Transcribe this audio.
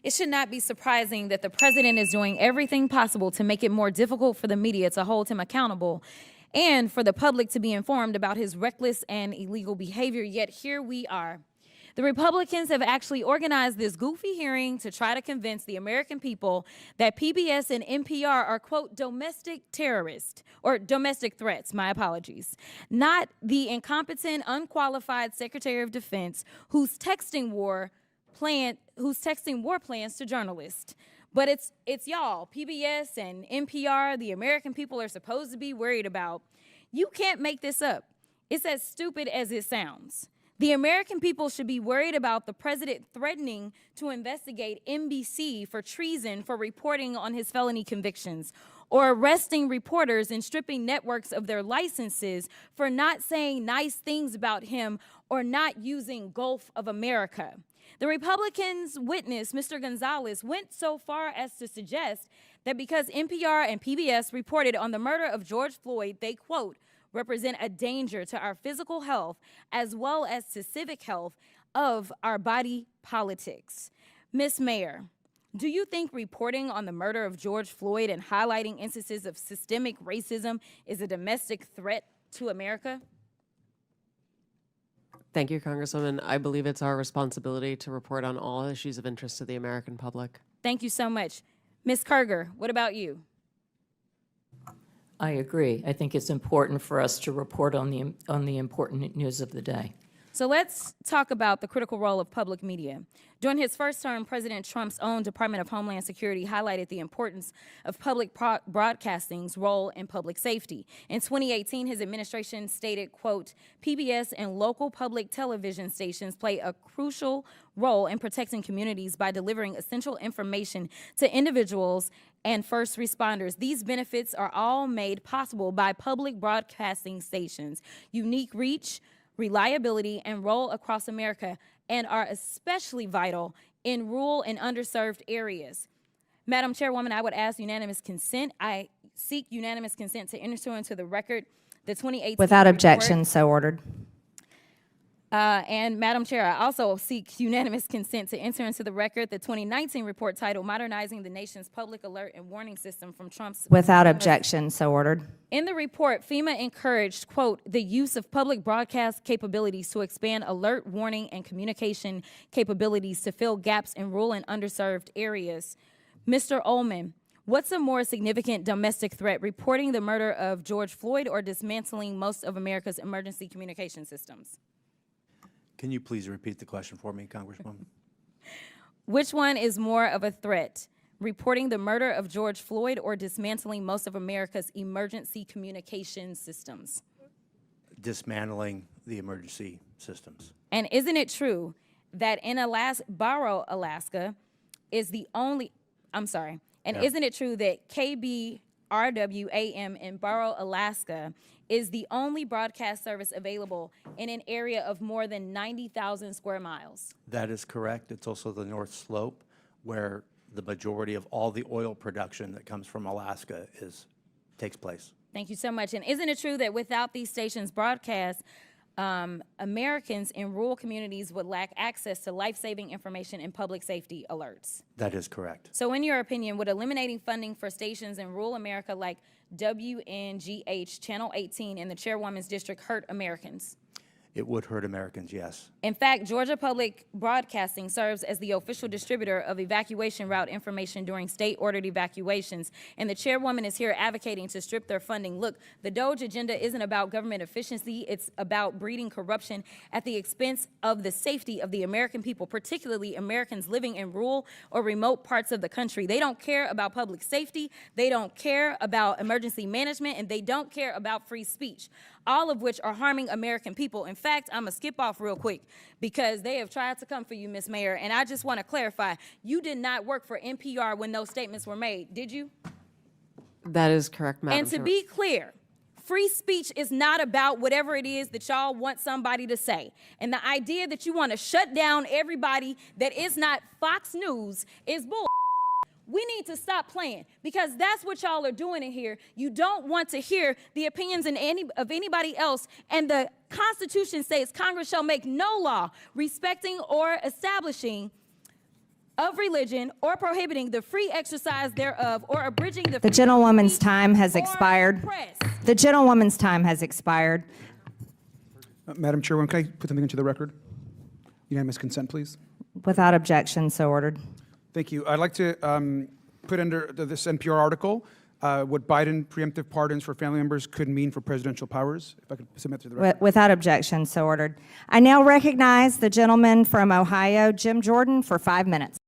It should not be surprising that the president is doing everything possible to make it more difficult for the media to hold him accountable and for the public to be informed about his reckless and illegal behavior. Yet here we are. The Republicans have actually organized this goofy hearing to try to convince the American people that PBS and NPR are, quote, domestic terrorists, or domestic threats, my apologies, not the incompetent, unqualified Secretary of Defense who's texting war plans to journalists. But it's y'all, PBS and NPR, the American people are supposed to be worried about. You can't make this up. It's as stupid as it sounds. The American people should be worried about the president threatening to investigate NBC for treason for reporting on his felony convictions, or arresting reporters and stripping networks of their licenses for not saying nice things about him or not using Gulf of America. The Republicans' witness, Mr. Gonzalez, went so far as to suggest that because NPR and PBS reported on the murder of George Floyd, they, quote, represent a danger to our physical health as well as to civic health of our body politics. Ms. Mayor, do you think reporting on the murder of George Floyd and highlighting instances of systemic racism is a domestic threat to America? Thank you, Congresswoman. I believe it's our responsibility to report on all issues of interest to the American public. Thank you so much. Ms. Kerger, what about you? I agree. I think it's important for us to report on the important news of the day. So let's talk about the critical role of public media. During his first term, President Trump's own Department of Homeland Security highlighted the importance of public broadcasting's role in public safety. In 2018, his administration stated, quote, PBS and local public television stations play a crucial role in protecting communities by delivering essential information to individuals and first responders. These benefits are all made possible by public broadcasting stations' unique reach, reliability, and role across America, and are especially vital in rural and underserved areas. Madam Chairwoman, I would ask unanimous consent. I seek unanimous consent to enter into the record the 2018 Without report. objection, so ordered. And Madam Chair, I also seek unanimous consent to enter into the record the 2019 report titled Modernizing the Nation's Public Alert and Warning System from Trump's... Without objection, so ordered. In the report, FEMA encouraged, quote, the use of public broadcast capabilities to expand alert, warning, and communication capabilities to fill gaps in rural and underserved areas. Mr. Ullman, what's a more significant domestic threat, reporting the murder of George Floyd or dismantling most of America's emergency communication systems? Can you please repeat the question for me, Congresswoman? Which one is more of a threat, reporting the murder of George Floyd or dismantling most of America's emergency communication systems? Dismantling the emergency systems. And isn't it true that in Barrow, Alaska is the only, isn't it true that KBRW-AM in Barrow, Alaska is the only broadcast service available in an area of more than 90,000 square miles? That is correct. It's also the North Slope, where the majority of all the oil production that comes from Alaska takes place. Thank you so much. And isn't it true that without these stations' broadcast, Americans in rural communities would lack access to life-saving information and public safety alerts? That is correct. So in your opinion, would eliminating funding for stations in rural America like WNGH, Channel 18, and the Chairwoman's District hurt Americans? It would hurt Americans, yes. In fact, Georgia Public Broadcasting serves as the official distributor of evacuation route information during state-ordered evacuations, and the chairwoman is here advocating to strip their funding. Look, the DOGE agenda isn't about government efficiency. It's about breeding corruption at the expense of the safety of the American people, particularly Americans living in rural or remote parts of the country. They don't care about public safety, they don't care about emergency management, and they don't care about free speech, all of which are harming American people. In fact, I'm going to skip off real quick because they have tried to come for you, Ms. Mayor, and I just want to clarify, you did not work for NPR when those statements were made, did you? That is correct, Madam And to Chair. be clear, free speech is not about whatever it is that y'all want somebody to say. And the idea that you want to shut down everybody that is not Fox News is bull. We need to stop playing because that's what y'all are doing in here. You don't want to hear the opinions of anybody else, and the Constitution says Congress shall make no law respecting or establishing of religion or prohibiting the free exercise thereof or abridging the The gentlewoman's time has or expired. press. The gentlewoman's time has expired. Madam Chairwoman, can I put something into the record? Unanimous consent, please. Without objection, so ordered. Thank you. I'd like to put under this NPR article what Biden preemptive pardons for family members could mean for presidential powers. If I could submit to the record. Without objection, so ordered. I now recognize the gentleman from Ohio, Jim Jordan, for 5 minutes.